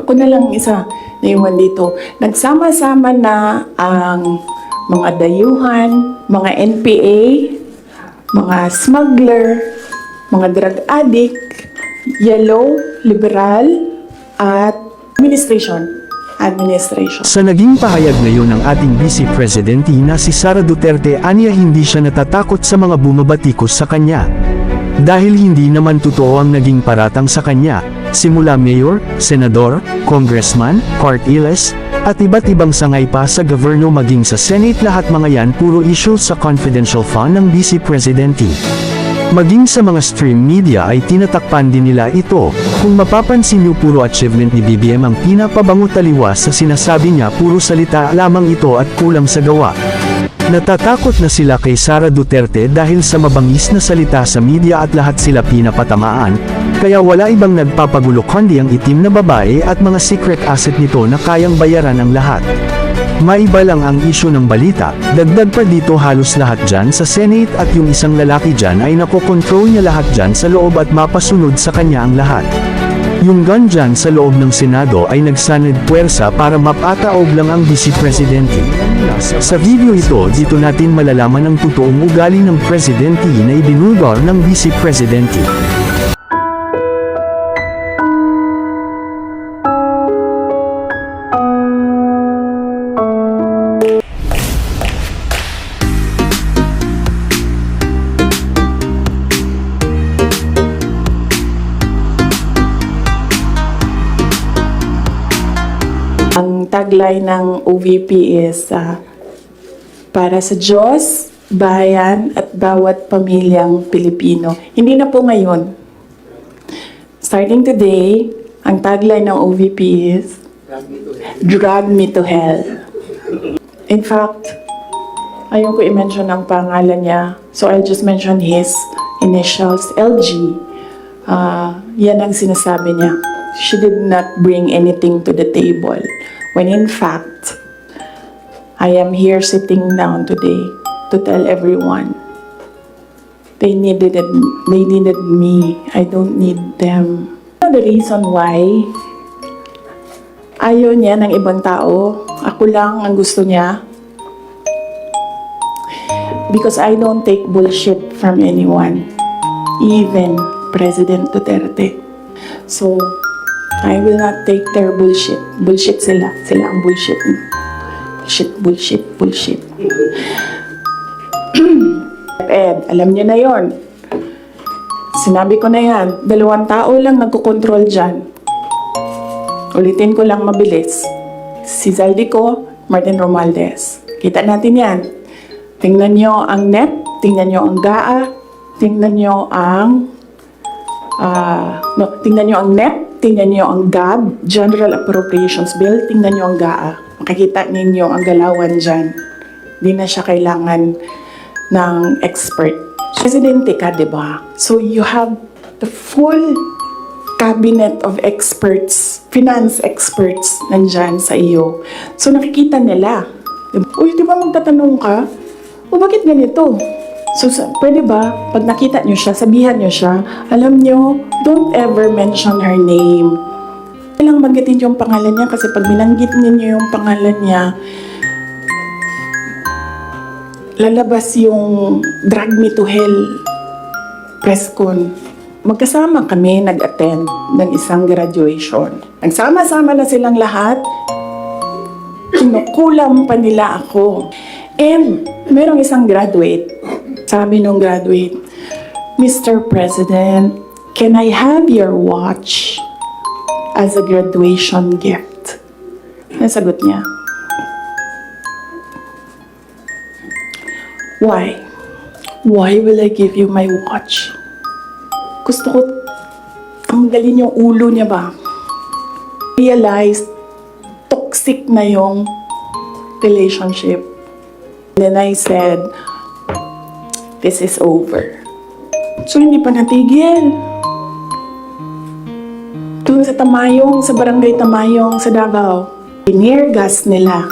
Ako na lang isa na iwan dito. Nagsama-sama na ang mga dayuhan, mga NPA, mga smuggler, mga drug addict, yellow, liberal, at administration. Sa naging pahayag ngayon ng ating Vice Presidente na si Sara Duterte, aniya hindi siya natatakot sa mga bumabatikos sa kanya. Dahil hindi naman totoo ang naging paratang sa kanya, simula mayor, senador, congressman, partiles, at iba't ibang sangay pa sa gobyerno maging sa Senate, lahat mga yan puro issue sa confidential fund ng Vice Presidente. Maging sa mga stream media ay tinatakpan din nila ito. Kung mapapansin niyo, puro achievement ni BBM ang pinapabango taliwas sa sinasabi niya, puro salita lamang ito at kulang sa gawa. Natatakot na sila kay Sara Duterte dahil sa mabangis na salita sa media at lahat sila pinapatamaan, kaya wala ibang nagpapagulo kundi ang itim na babae at mga secret asset nito na kayang bayaran ang lahat. Maiba lang ang isyu ng balita, dagdag pa dito halos lahat dyan sa Senate at yung isang lalaki dyan ay nakokontrol niya lahat dyan sa loob at mapasunod sa kanya ang lahat. Yung gun dyan sa loob ng Senado ay nagsanid puwersa para mapataob lang ang Vice Presidente. Sa video ito, dito natin malalaman ang totoong ugali ng Presidente na ibinulgar ng Vice Presidente. Ang tagline ng OVP is para sa Diyos, bayan at bawat pamilyang Pilipino. Hindi na po ngayon. Starting today, ang tagline ng OVP is Drag Me to Hell. In fact, ayun ko i-mention ang pangalan niya. So I'll just mention his initials, LG. Yan ang sinasabi niya. She did not bring anything to the table. When in fact, I am here sitting down today to tell everyone they needed me. I don't need them. The reason why ayaw niya ng ibang tao, ako lang ang gusto niya. Because I don't take bullshit from anyone, even President Duterte. So, I will not take their bullshit. Bullshit sila. Sila ang bullshit. Bullshit. Ed, alam niyo na yon. Sinabi ko na yan. 2 tao lang nagkokontrol dyan. Ulitin ko lang mabilis. Si Zaldico, Martin Romualdez. Kita natin yan. Tingnan niyo ang NEP, tingnan niyo ang GAA, tingnan niyo ang tingnan niyo ang NEP, tingnan niyo ang GAB, General Appropriations Bill, tingnan niyo ang GAA. Makikita ninyo ang galawan dyan. Hindi na siya kailangan ng expert. Presidente ka, diba? So you have the full cabinet of experts, finance experts, nandyan sa iyo. So nakikita nila. Uy, di ba magtatanong ka? O bakit ganito? So, pwede ba, pag nakita nyo siya, sabihan nyo siya, alam nyo, don't ever mention her name. Kailang banggitin yung pangalan niya kasi pag binanggit niyo yung pangalan niya, lalabas yung Drag Me to Hell press con. Magkasama kami nag-attend ng isang graduation. Nagsama-sama na silang lahat, kinukulam pa nila ako. And merong isang graduate, sabi nung graduate, Mr. President, can I have your watch as a graduation gift? Ano sagot niya? Why? Why will I give you my watch? Gusto ko tanggalin yung ulo niya ba? Realize, toxic na yung relationship. Then I said, this is over. So, hindi pa natigil. Doon sa Tamayong, sa barangay Tamayong, sa Davao, Near-gas nila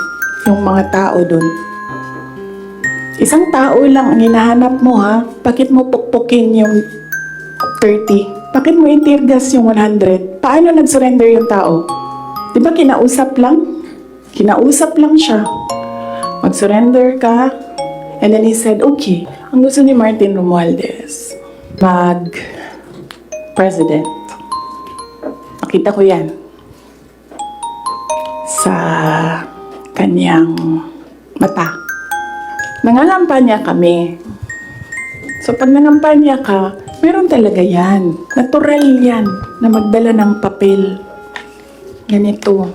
yung mga tao doon. Isang tao lang ang hinahanap mo, ha? Bakit mo pukpukin yung 30? Bakit mo i-tear gas yung 100? Paano nag-surrender yung tao? Di ba kinausap lang? Kinausap lang siya. Mag-surrender ka. And then he said, okay. Ang gusto ni Martin Romualdez, mag-president. Nakita ko yan sa kanyang mata. Nangangampanya kami. So pag nangampanya ka, meron talaga yan. Natural yan na magdala ng papel. Ganito.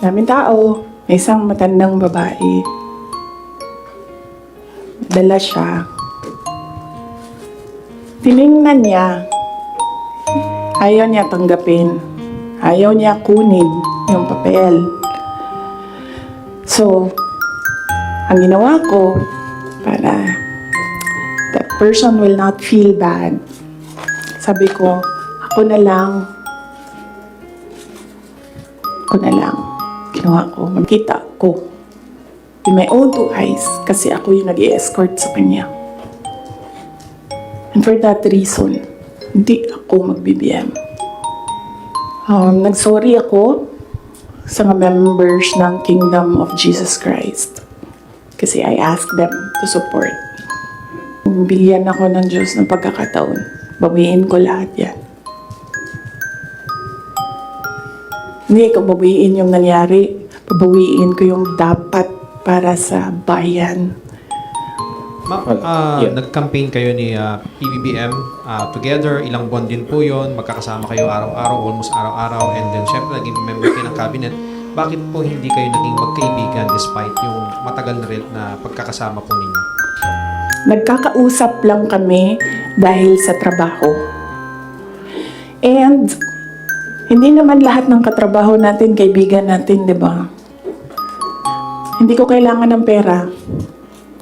Daming tao. May isang matandang babae. Dala siya. Tiningnan niya. Ayaw niya tanggapin. Ayaw niya kunin yung papel. So, ang ginawa ko para that person will not feel bad, sabi ko, ako na lang. Ginawa ko, magkita ko with my own two eyes kasi ako yung nag-i-escort sa kanya. And for that reason, hindi ako mag-BBM. Nag-sorry ako sa mga members ng Kingdom of Jesus Christ kasi I asked them to support. Bigyan ako ng Diyos ng pagkakataon. Bawiin ko lahat yan. Hindi ko bawiin yung nangyari. Babawiin ko yung dapat para sa bayan. Nag-campaign kayo ni PBBM together, ilang buwan din po yun, magkakasama kayo araw-araw, almost araw-araw, and then syempre naging member kayo ng cabinet. Bakit po hindi kayo naging magkaibigan despite yung matagal na rin na pagkakasama po ninyo? Nagkakausap lang kami dahil sa trabaho. And hindi naman lahat ng katrabaho natin, kaibigan natin, di ba? Hindi ko kailangan ng pera.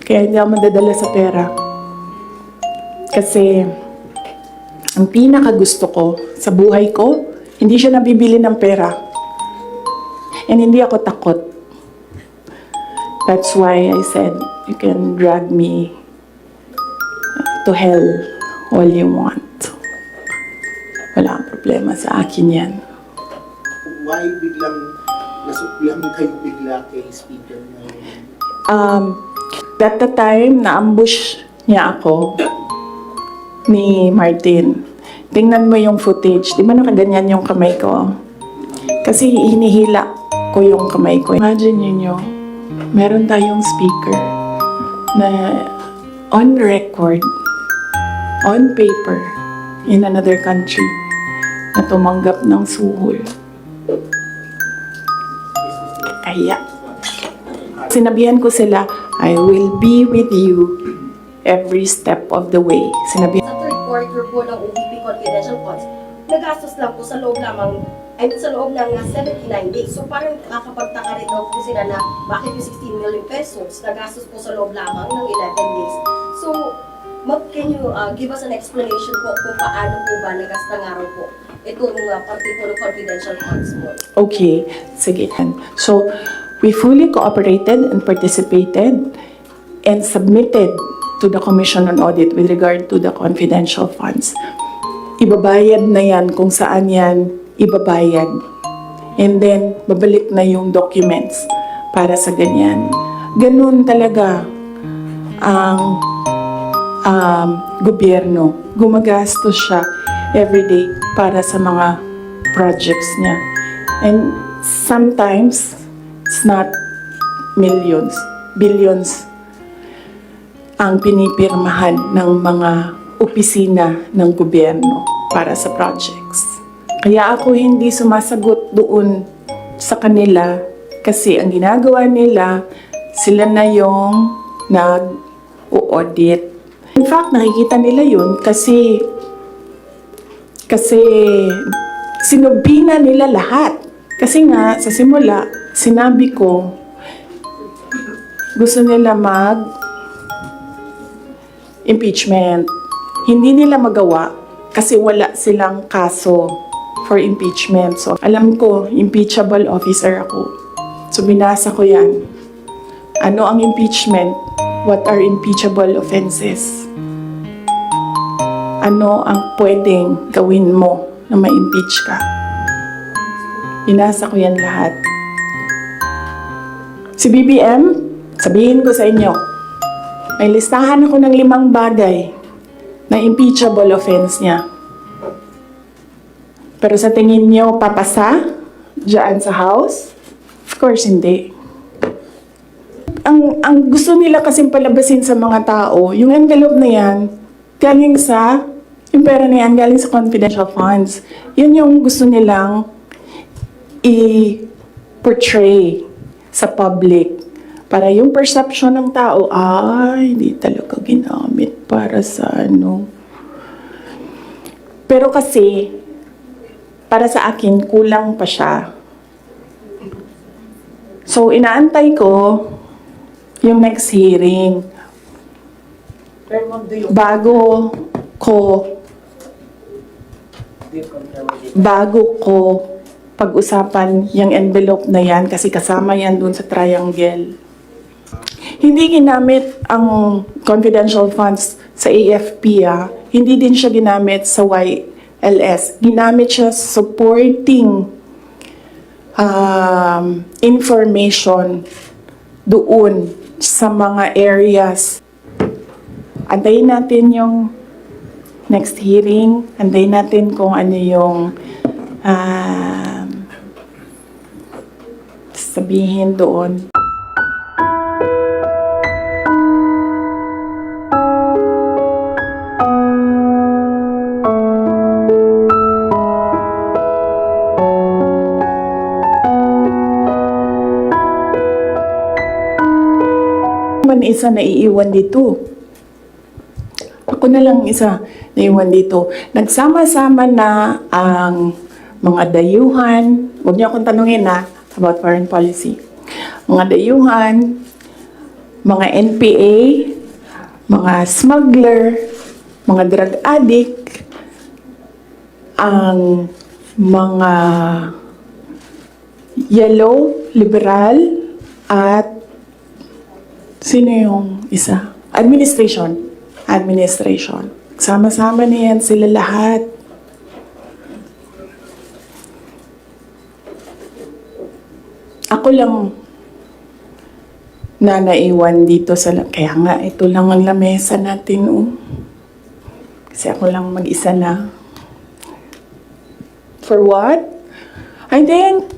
Kaya hindi ako madadala sa pera. Kasi ang pinakagusto ko sa buhay ko, hindi siya nabibili ng pera. And hindi ako takot. That's why I said, you can drag me to hell all you want. Wala kang problema sa akin yan. Why biglang nasuklam kayo bigla kay Speaker ngayon? At the time, na-ambush niya ako ni Martin. Tingnan mo yung footage. Di ba nakaganyan yung kamay ko? Kasi hinihila ko yung kamay ko. Imagine niyo, meron tayong speaker na on record, on paper, in another country, na tumanggap ng suhol. Kaya, sinabihan ko sila, I will be with you every step of the way. Sinabihan Sa third quarter po ng OVP confidential funds, nagastos lang po sa loob lamang, sa loob ng 79 days. So parang nakakapagtaka rin daw po sila na bakit yung 16 million pesos nagastos po sa loob lamang ng 11 days. So, can you give us an explanation po kung paano po ba nagasta nga raw po itong particular confidential funds mo? Okay, sige. So, we fully cooperated and participated and submitted to the Commission on Audit with regard to the confidential funds. Ibabayad na yan kung saan yan ibabayad. And then, babalik na yung documents para sa ganyan. Ganun talaga ang gobyerno. Gumagastos siya everyday para sa mga projects niya. And sometimes, it's not millions, billions ang pinipirmahan ng mga opisina ng gobyerno para sa projects. Kaya ako hindi sumasagot doon sa kanila kasi ang ginagawa nila, sila na yung nag-audit. In fact, nakikita nila yun kasi sinubi na nila lahat. Kasi nga, sa simula, sinabi ko, gusto nila mag-impeachment. Hindi nila magawa kasi wala silang kaso for impeachment. So, alam ko, impeachable officer ako. So, binasa ko yan. Ano ang impeachment? What are impeachable offenses? Ano ang pwedeng gawin mo na ma-impeach ka? Binasa ko yan lahat. Si BBM, sabihin ko sa inyo, may listahan ako ng 5 bagay na impeachable offense niya. Pero sa tingin niyo, papasa dyan sa House? Of course, hindi. Ang gusto nila kasing palabasin sa mga tao, yung envelope na yan, galing sa, yung pera na yan, galing sa confidential funds. Yun yung gusto nilang i-portray sa public. Para yung perception ng tao, ay, hindi talaga ginamit para sa ano. Pero kasi, para sa akin, kulang pa siya. So, inaantay ko yung next hearing. Bago ko pag-usapan yung envelope na yan, kasi kasama yan dun sa triangle. Hindi ginamit ang confidential funds sa AFP, Hindi din siya ginamit sa YLS. Ginamit siya supporting information doon sa mga areas. Antayin natin yung next hearing. Antayin natin kung ano yung sabihin doon. Isa na iiwan dito. Ako na lang isa naiwan dito. Nagsama-sama na ang mga dayuhan, huwag niyo akong tanungin about foreign policy. Mga dayuhan, mga NPA, mga smuggler, mga drug addict, ang mga yellow, liberal, at sino yung isa? Administration. Sama-sama na yan sila lahat. Ako lang na naiwan dito sa... Kaya nga, ito lang ang lamesa natin, Kasi ako lang mag-isa na. For what? I think,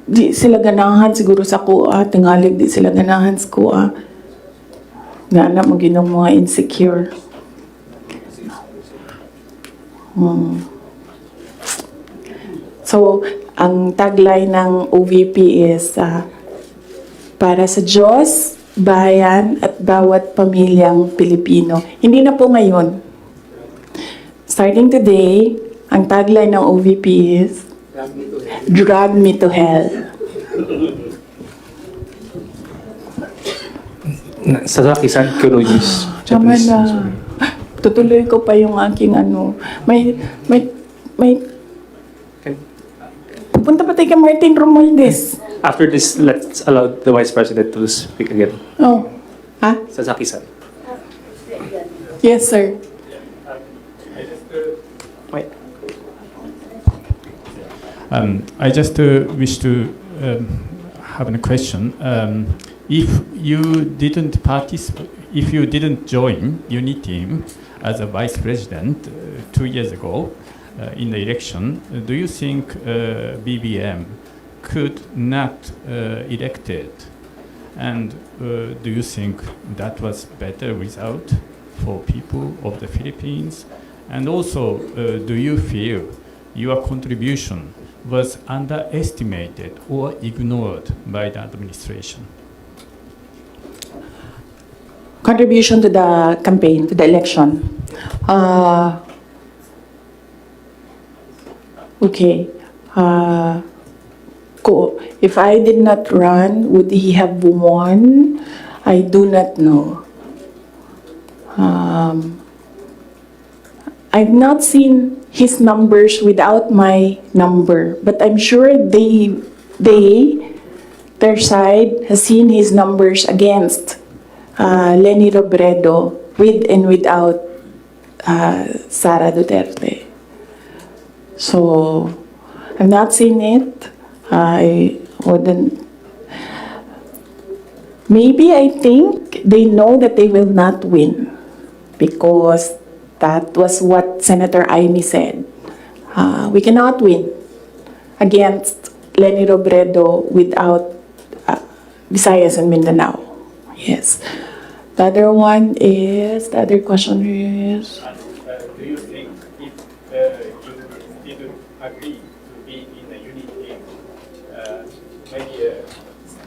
di sila ganahan siguro sa kuha, tingalig di sila ganahan sa kuha. Nga na mo ginong mga insecure. So, ang tagline ng OVP is para sa Diyos, bayan, at bawat pamilyang Pilipino. Hindi na po ngayon. Starting today, ang tagline ng OVP is drag me to hell. Sasaki-san, Kuroyis. Tama na. Tutuloy ko pa yung aking May pupunta pa tayo kay Martin Romualdez. After this, let's allow the Vice President to speak again. Oh. Sasaki-san. Yes, sir. Wait. I just wish to have a question. If you didn't participate, if you didn't join UNITEAM as a vice president 2 years ago in the election, do you think BBM could not elected? And do you think that was better result for people of the Philippines? And also, do you feel your contribution was underestimated or ignored by the administration? Contribution to the campaign, to the election. Okay. If I did not run, would he have won? I do not know. I've not seen his numbers without my number, but I'm sure their side has seen his numbers against Leni Robredo with and without Sara Duterte. So, I've not seen it. I wouldn't. Maybe I think they know that they will not win because that was what Senator Aimee said. We cannot win against Leni Robredo without Visayas and Mindanao. Yes. The other one is, the other question is, Do you think if you didn't agree to be in a unit team,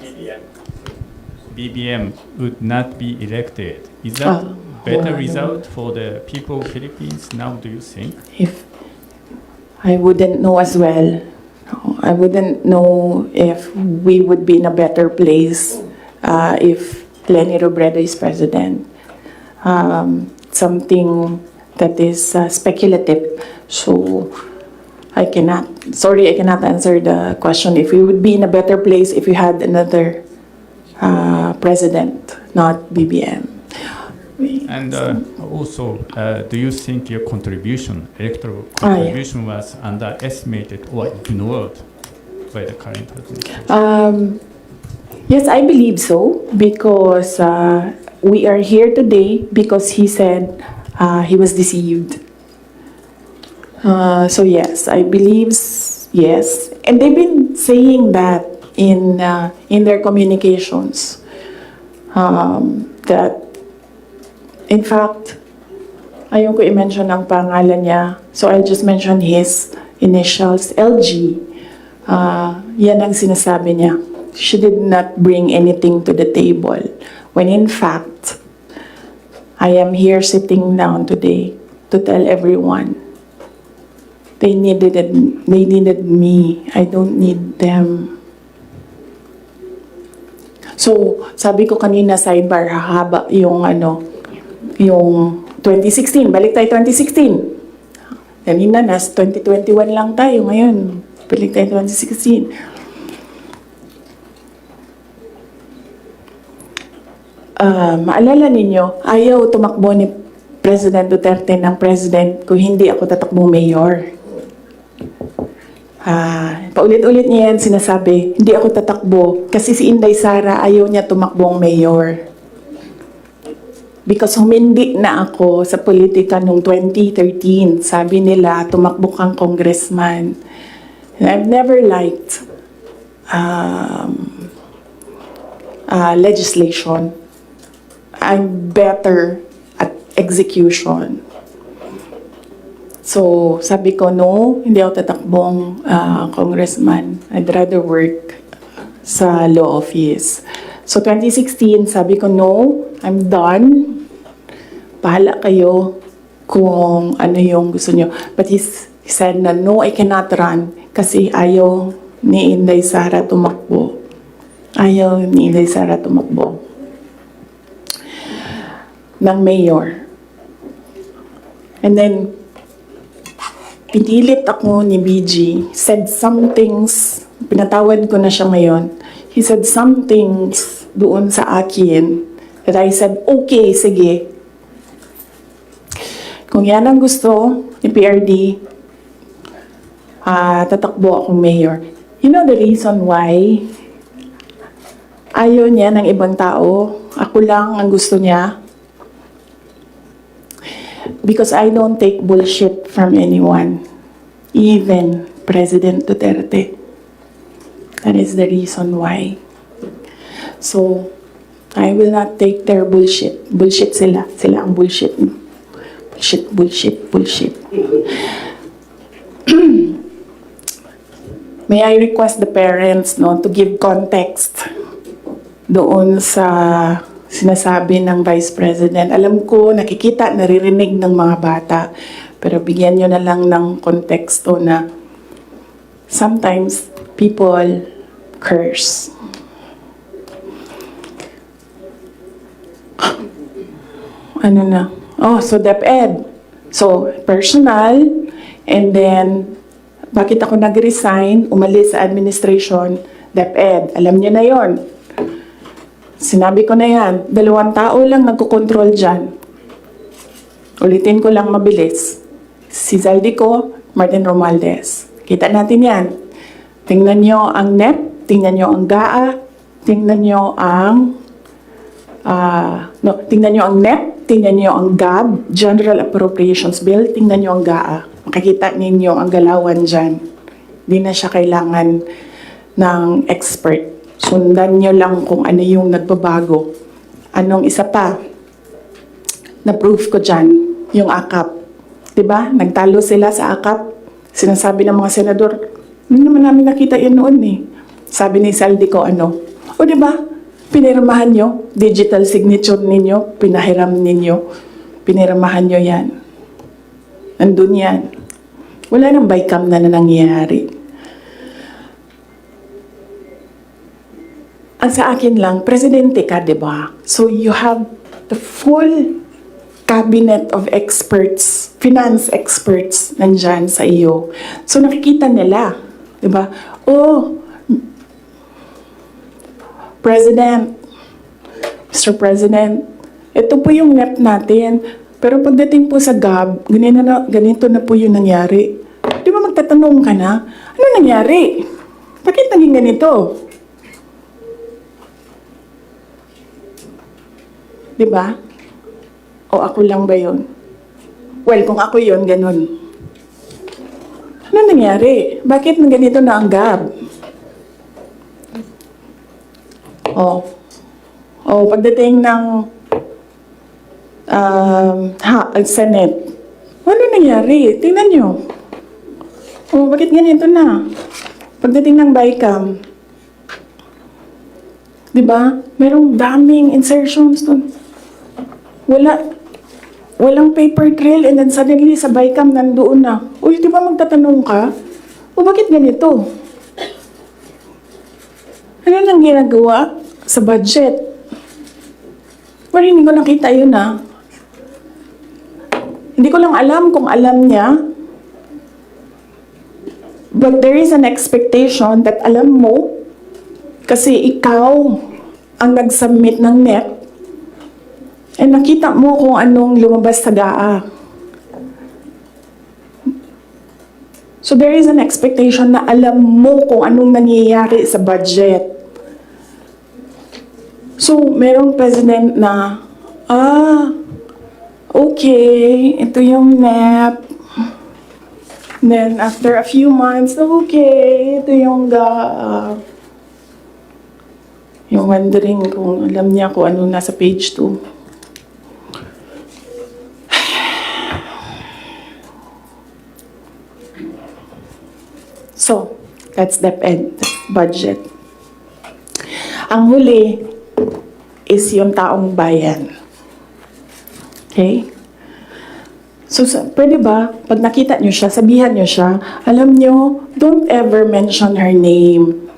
maybe BBM would not be elected? Is that better result for the people of Philippines now, do you think? if I wouldn't know as well. I wouldn't know if we would be in a better place if Leni Robredo is president. Something that is speculative. So I cannot answer the question if we would be in a better place if we had another president, not BBM. And also, do you think your electoral yeah. contribution was underestimated or ignored by the current administration? Yes, I believe so because we are here today because he said he was deceived. So yes, I believe yes, and they've been saying that in their communications that in fact ayaw ko i-mention ang pangalan niya, so I'll just mention his initials, LG. Yan ang sinasabi niya. She did not bring anything to the table. When in fact, I am here sitting down today to tell everyone they needed me. I don't need them. So, sabi ko kanina sidebar, hahaba yung yung 2016. Balik tayo 2016. Kanina, nas 2021 lang tayo ngayon. Balik tayo 2016. Maalala ninyo, ayaw tumakbo ni President Duterte ng president kung hindi ako tatakbong mayor. Paulit-ulit niya yan sinasabi, hindi ako tatakbo kasi si Inday Sara ayaw niya tumakbong mayor. Because humindi na ako sa politika noong 2013. Sabi nila, tumakbo kang congressman. And I've never liked legislation. I'm better at execution. So, sabi ko, no, hindi ako tatakbong congressman. I'd rather work sa law office. So, 2016, sabi ko, no, I'm done. Bahala kayo kung ano yung gusto nyo. But he said na, no, I cannot run kasi ayaw ni Inday Sara tumakbo. Ayaw ni Inday Sara tumakbo ng mayor. And then, pinilit ako ni BG, said some things, pinatawad ko na siya ngayon. He said some things doon sa akin that I said, okay, sige. Kung yan ang gusto ni PRD, tatakbo akong mayor. You know the reason why ayaw niya ng ibang tao? Ako lang ang gusto niya. Because I don't take bullshit from anyone. Even President Duterte. That is the reason why. So, I will not take their bullshit. Bullshit sila. Sila ang bullshit. Bullshit. May I request the parents to give context doon sa sinasabi ng Vice President. Alam ko, nakikita, naririnig ng mga bata, pero bigyan nyo na lang ng konteksto na sometimes people curse. Ano na? Oh, so DepEd. So, personal, and then, bakit ako nag-resign, umalis sa administration, DepEd. Alam niyo na yon. Sinabi ko na yan, 2 tao lang nagkocontrol dyan. Ulitin ko lang mabilis. Si Zaldico, Martin Romualdez. Kita natin yan. Tingnan nyo ang NEP, tingnan nyo ang GAA, tingnan nyo ang tingnan nyo ang NEP, tingnan nyo ang GAB, General Appropriations Bill, tingnan nyo ang GAA. Makikita ninyo ang galawan dyan. Hindi na siya kailangan ng expert. Sundan nyo lang kung ano yung nagbabago. Anong isa pa? Na-proof ko dyan, yung AKAP. Diba? Nagtalo sila sa AKAP. Sinasabi ng mga senador, hindi naman namin nakita yan noon eh. Sabi ni Saldico, o diba? Pinirmahan nyo, digital signature ninyo, pinahiram ninyo, pinirmahan nyo yan. Nandun yan. Wala nang bycam na nangyayari. Ang sa akin lang, presidente ka, diba? So you have the full cabinet of experts, finance experts, nandyan sa iyo. So nakikita nila, diba? President, Mr. President, ito po yung NEP natin. Pero pagdating po sa GAB, ganito na po yung nangyari. Di ba magtatanong ka na, ano nangyari? Bakit naging ganito? Di ba? O ako lang ba yun? Well, kung ako yun, ganun. Ano nangyari? Bakit ganito na ang GAB? Pagdating ng Senate, ano nangyari? Tingnan nyo. Bakit ganito na? Pagdating ng BICAM, di ba? Merong daming insertions dun. Walang paper trail and then suddenly sa BICAM nandoon na. Uy, di ba magtatanong ka? Bakit ganito? Ano nang ginagawa sa budget? Pero hindi ko nakita yun Hindi ko lang alam kung alam niya. But there is an expectation that alam mo kasi ikaw ang nag-submit ng NEP and nakita mo kung anong lumabas sa GAA. So there is an expectation na alam mo kung anong nangyayari sa budget. So, merong president na, okay, ito yung NEP. Then, after a few months, okay, ito yung GAA. Yung wondering kung alam niya kung ano nasa page 2. So, that's DepEd budget. Ang huli is yung taong bayan. Okay? So, pwede ba, pag nakita nyo siya, sabihan nyo siya, alam nyo, don't ever mention her name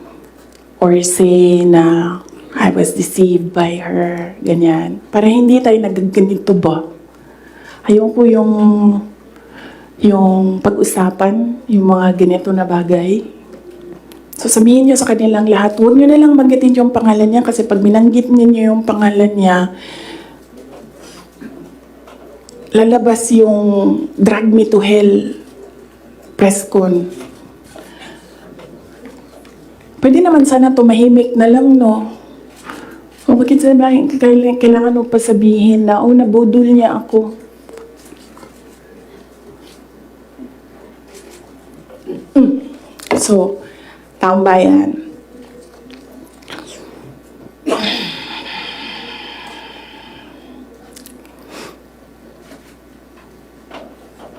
or say na I was deceived by her, ganyan. Para hindi tayo nagaganito ba? Ayoko yung pag-usapan, yung mga ganito na bagay. So sabihin niyo sa kanilang lahat, huwag niyo na lang banggitin yung pangalan niya kasi pag binanggit niyo yung pangalan niya, lalabas yung drag me to hell press con. Pwede naman sana tumahimik na lang, no? O bakit sabihin, kailangan mo pa sabihin na, nabudol niya ako. So, taong bayan.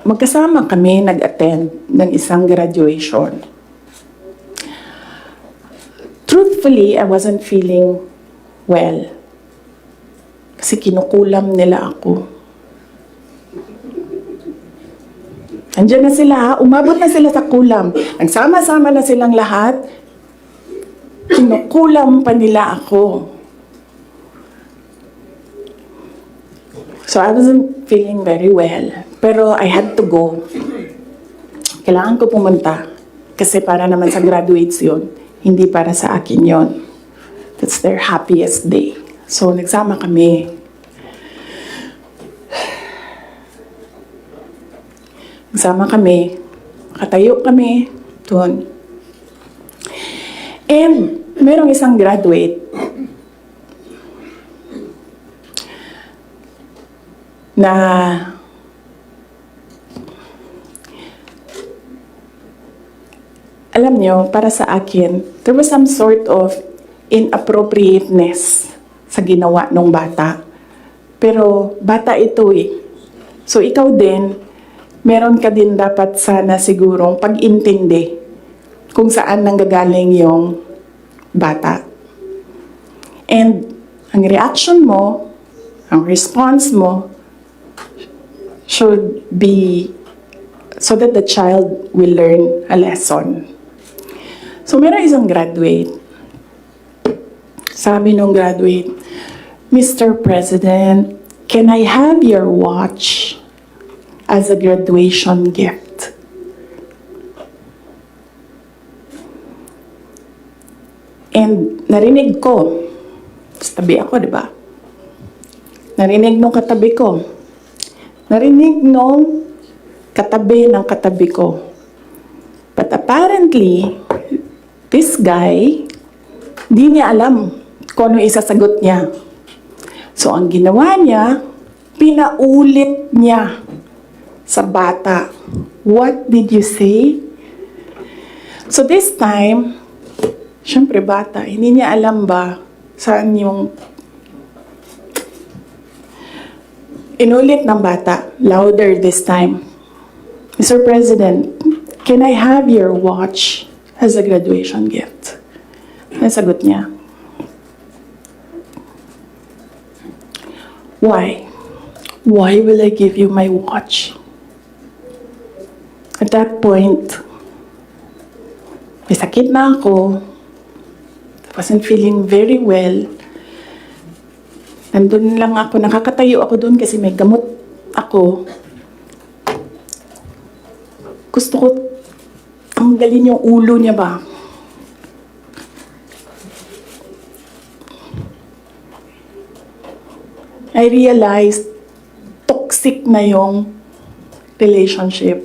Magkasama kami nag-attend ng isang graduation. Truthfully, I wasn't feeling well. Kasi kinukulam nila ako. Andiyan na sila, umabot na sila sa kulam. Nagsama-sama na silang lahat. Kinukulam pa nila ako. So I wasn't feeling very well. Pero I had to go. Kailangan ko pumunta. Kasi para naman sa graduates yun. Hindi para sa akin yun. That's their happiest day. So nagsama kami. Nagsama kami. Nakatayo kami. doon. And merong isang graduate na alam nyo, para sa akin, there was some sort of inappropriateness sa ginawa ng bata. Pero bata ito eh. So ikaw din, meron ka din dapat sana sigurong pag-intindi kung saan nanggagaling yung bata. And ang reaction mo, ang response mo, should be so that the child will learn a lesson. So meron isang graduate. Sabi nung graduate, Mr. President, can I have your watch as a graduation gift? And narinig ko, sa tabi ako, di ba? Narinig nung katabi ko. Narinig nung katabi ng katabi ko. But apparently, this guy, di niya alam kung ano isasagot niya. So, ang ginawa niya, pinaulit niya sa bata. What did you say? So, this time, syempre bata, hindi niya alam ba saan yung inulit ng bata, louder this time. Mr. President, can I have your watch as a graduation gift? Nasagot niya. Why? Why will I give you my watch? At that point, may sakit na ako. I wasn't feeling very well. Nandun lang ako, nakakatayo ako doon kasi may gamot ako. Gusto ko tanggalin yung ulo niya ba? I realized toxic na yung relationship.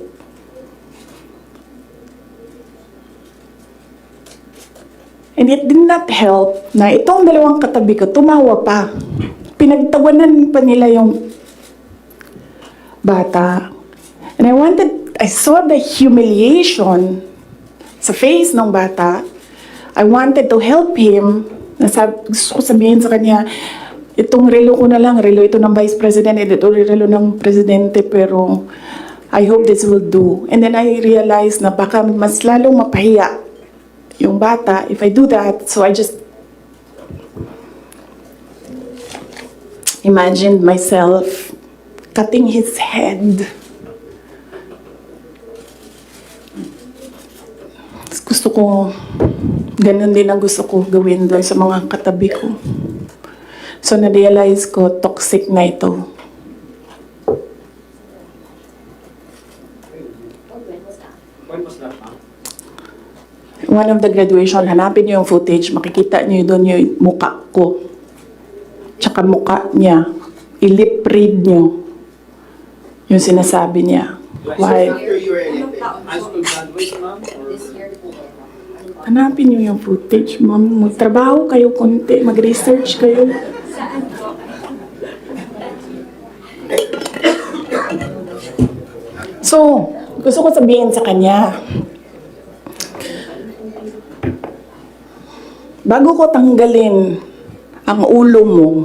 And it did not help na itong dalawang katabi ko, tumawa pa. Pinagtawanan pa nila yung bata. And I saw the humiliation sa face ng bata. I wanted to help him. Gusto ko sabihin sa kanya, itong relo ko na lang, relo ito ng Vice President, ito relo ng Presidente, pero I hope this will do. And then I realized na baka mas lalong mapahiya yung bata if I do that. So I just imagined myself cutting his head. Gusto ko, ganun din ang gusto ko gawin doon sa mga katabi ko. So na-realize ko, toxic na ito. One of the graduation, hanapin niyo yung footage, makikita niyo doon yung mukha ko. Tsaka mukha niya. I-lip read niyo yung sinasabi niya. Why? After you were elected, high school graduate, ma'am? Hanapin niyo yung footage, ma'am. Magtrabaho kayo konti, mag-research kayo. So, gusto ko sabihin sa kanya, bago ko tanggalin ang ulo mo,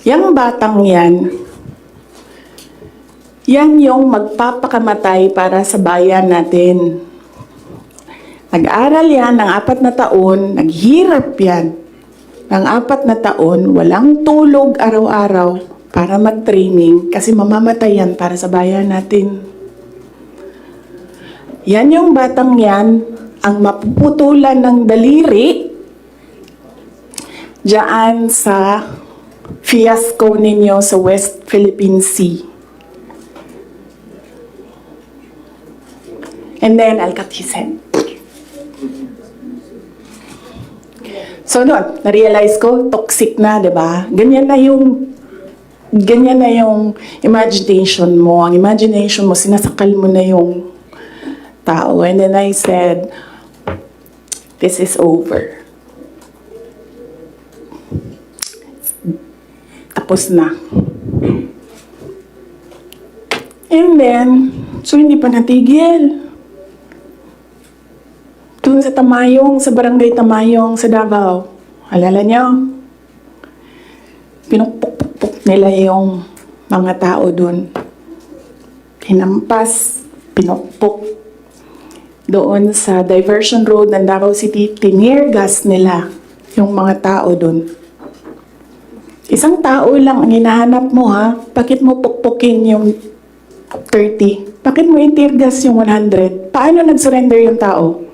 yung batang yan yung magpapakamatay para sa bayan natin. Nag-aral yan ng 4 na taon, naghirap yan ng 4 na taon, walang tulog araw-araw para mag-training kasi mamamatay yan para sa bayan natin. Yan yung batang yan, ang mapuputulan ng daliri diyan sa fiasco ninyo sa West Philippine Sea. And then, I'll cut his head. So, noon, na-realize ko, toxic na, di ba? Ganyan na yung imagination mo. Ang imagination mo, sinasakal mo na yung tao. And then I said, this is over. Tapos na. And then, so hindi pa natigil. Doon sa Tamayong, sa barangay Tamayong, sa Davao. Alala niyo? Pinukpuk-puk nila yung mga tao doon. Hinampas, pinukpuk. Doon sa diversion road ng Davao City, tinirgas nila yung mga tao doon. Isang tao lang ang hinahanap mo, ha? Bakit mo pukpukin yung 30? Bakit mo itirgas yung 100? Paano nag-surrender yung tao?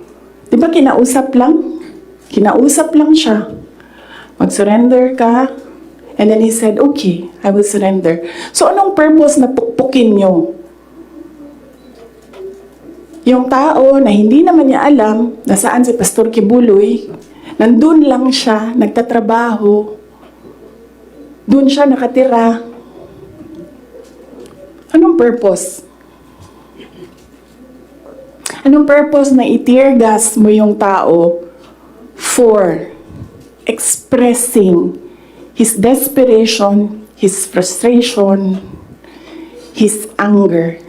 Di ba kinausap lang? Kinausap lang siya. Mag-surrender ka. And then he said, okay, I will surrender. So anong purpose na pukpukin nyo? Yung tao na hindi naman niya alam na saan si Pastor Kibuloy, nandun lang siya, nagtatrabaho, dun siya nakatira. Anong purpose? Anong purpose na i-tear gas mo yung tao for expressing his desperation, his frustration, his anger?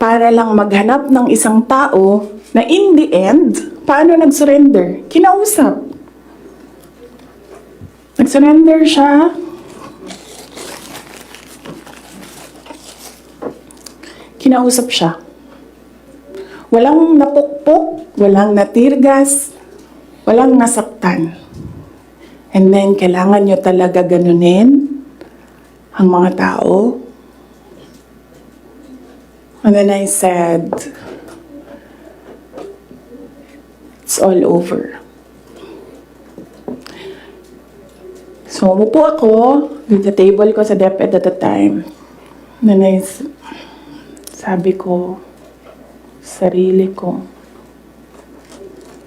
Para lang maghanap ng isang tao na in the end, paano nag-surrender? Kinausap. Nag-surrender siya. Kinausap siya. Walang napukpok, walang natirgas, walang nasaktan. And then, kailangan nyo talaga ganunin ang mga tao. And then I said, it's all over. So, umupo ako with the table ko sa DepEd at the time. And then sabi ko, sarili ko,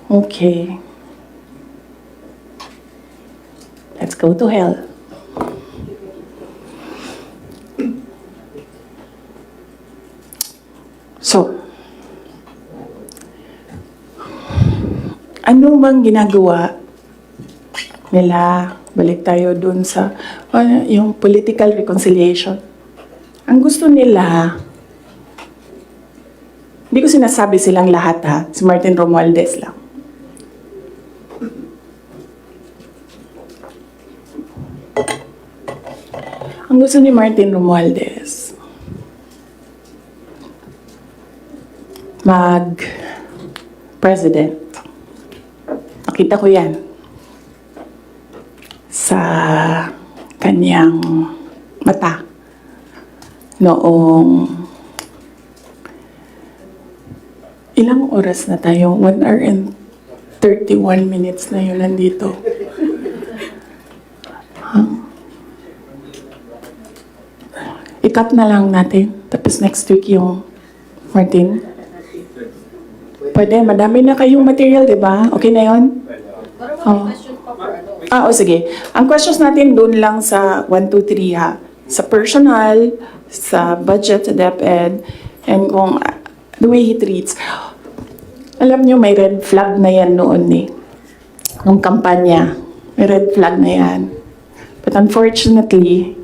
okay, let's go to hell. So, ano bang ginagawa nila? Balik tayo dun sa yung political reconciliation. Ang gusto nila, hindi ko sinasabi silang lahat, ha, si Martin Romualdez lang. Ang gusto ni Martin Romualdez, mag-president. Nakita ko yan sa kanyang mata noong ilang oras na tayo? 1 hour and 31 minutes na yun nandito. I-cut na lang natin. Tapos next week yung Martin. Pwede, madami na kayong material, di ba? Okay na yun? Parang question pa for ano. Sige. Ang questions natin doon lang sa 1, 2, 3, ha? Sa personal, sa budget, sa DepEd, and kung the way he treats. Alam nyo, may red flag na yan noon eh. Nung kampanya, may red flag na yan. But unfortunately,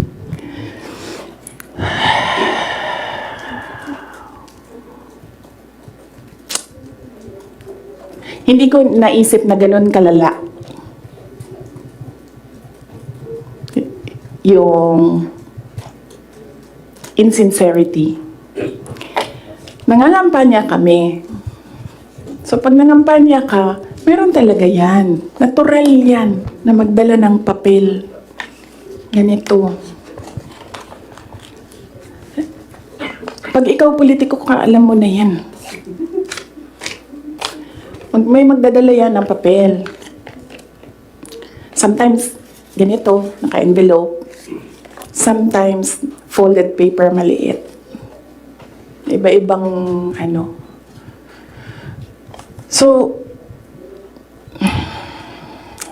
hindi ko naisip na ganun kalala yung insincerity. Nangangampanya kami. So pag nangampanya ka, meron talaga yan. Natural yan na magdala ng papel. Ganito. Pag ikaw politiko ka, alam mo na yan. May magdadala yan ng papel. Sometimes, ganito, naka-envelope. Sometimes, folded paper maliit. Iba-ibang ano. So,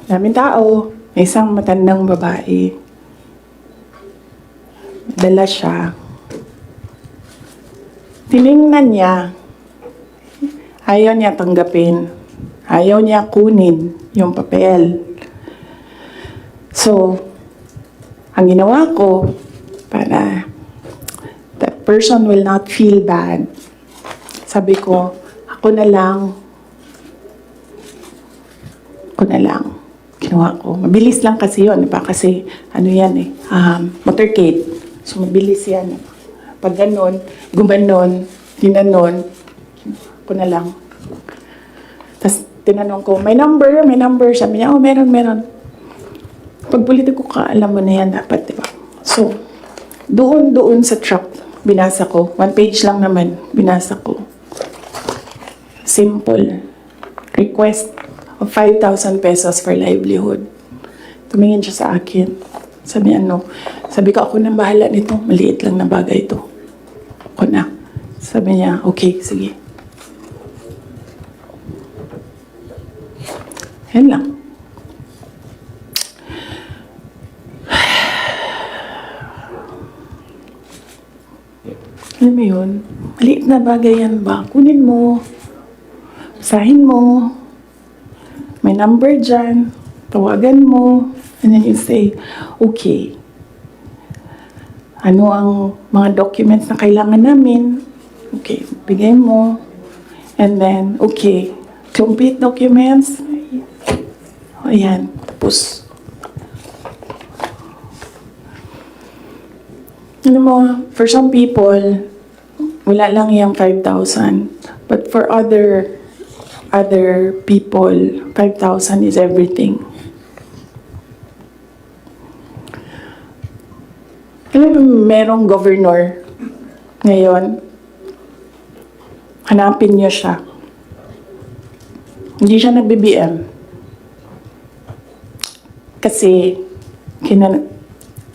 daming tao. May isang matandang babae. Dala siya. Tiningnan niya. Ayaw niya tanggapin. Ayaw niya kunin yung papel. So, ang ginawa ko, para that person will not feel bad, sabi ko, ako na lang. Ginawa ko. Mabilis lang kasi yun. Diba? Kasi, ano yan eh, motorcade. So, mabilis yan. Pag ganon, gumanon, ginanon, ako na lang. Tapos, tinanong ko, may number. Sabi niya, oh, meron. Pag politiko ka, alam mo na yan dapat, diba? So, doon sa truck, binasa ko. 1 page lang naman, binasa ko. Simple. Request of 5,000 pesos for livelihood. Tumingin siya sa akin. Sabi ko, ako nang bahala nito. Maliit lang na bagay ito. Ako na. Sabi niya, okay, sige. Yan lang. Alam mo yun? Maliit na bagay yan ba? Kunin mo. Basahin mo. May number dyan. Tawagan mo. And then you say, okay. Ano ang mga documents na kailangan namin? Okay, bigay mo. And then, okay. Complete documents. Ayan. Tapos, ano mo, for some people, wala lang yung 5,000. But for other people, 5,000 is everything. Alam mo, merong governor ngayon, hanapin niyo siya. Hindi siya nag-BBM. Kasi,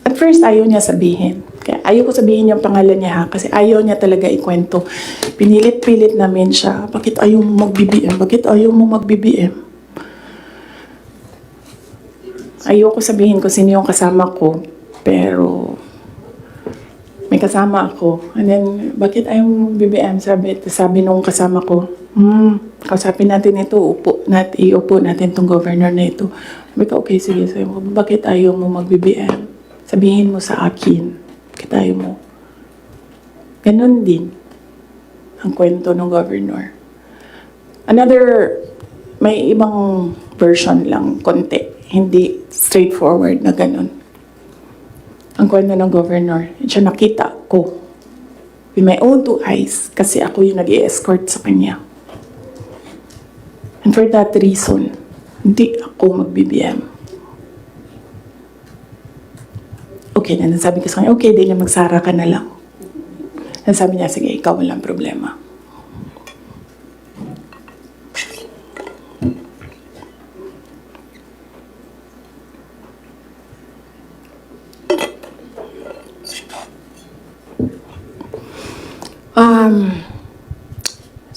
at first ayaw niya sabihin. Kaya ayaw ko sabihin yung pangalan niya ha, kasi ayaw niya talaga ikwento. Pinilit-pilit namin siya, bakit ayaw mo mag-BBM? Bakit ayaw mo mag-BBM? Ayaw ko sabihin kung sino yung kasama ko, pero may kasama ako. And then, bakit ayaw mo mag-BBM? Sabi nung kasama ko, kausapin natin ito, iupo natin tong governor na ito. Sabi ko, okay, sige. Sabi ko, bakit ayaw mo mag-BBM? Sabihin mo sa akin. Bakit ayaw mo? Ganon din ang kwento ng governor. May ibang version lang, konti. Hindi straightforward na ganon. Ang kwento ng governor, siya nakita ko with my own 2 eyes kasi ako yung nag-i-escort sa kanya. And for that reason, hindi ako mag-BBM. Okay, na sabi ko sa kanya, okay, din magsara ka na lang. And sabi niya, sige, ikaw walang problema.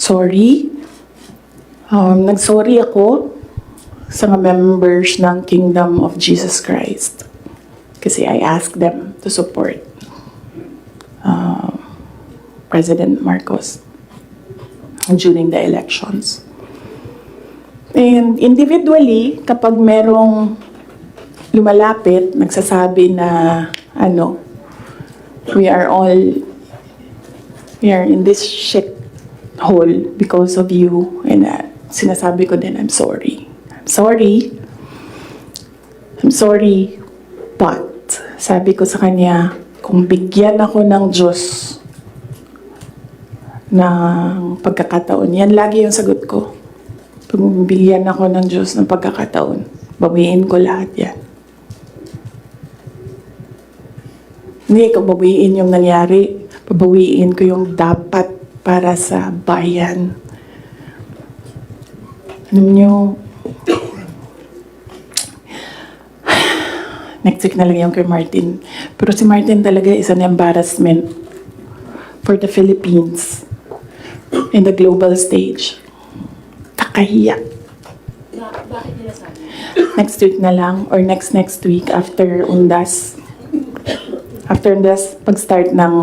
Sorry. Nag-sorry ako sa mga members ng Kingdom of Jesus Christ. Kasi I asked them to support President Marcos during the elections. And individually, kapag merong lumalapit, nagsasabi na, we are in this shit hole because of you. And sinasabi ko din, I'm sorry. But, sabi ko sa kanya, kung bigyan ako ng Diyos ng pagkakataon, yan lagi yung sagot ko. Kung bigyan ako ng Diyos ng pagkakataon, bawiin ko lahat yan. Hindi ko bawiin yung nangyari, babawiin ko yung dapat para sa bayan. Alam nyo, next week na lang yung kay Martin. Pero si Martin talaga is an embarrassment for the Philippines in the global stage. Kakahiya. Bakit nila sabi? Next week na lang or next week after Undas. After Undas, pag-start ng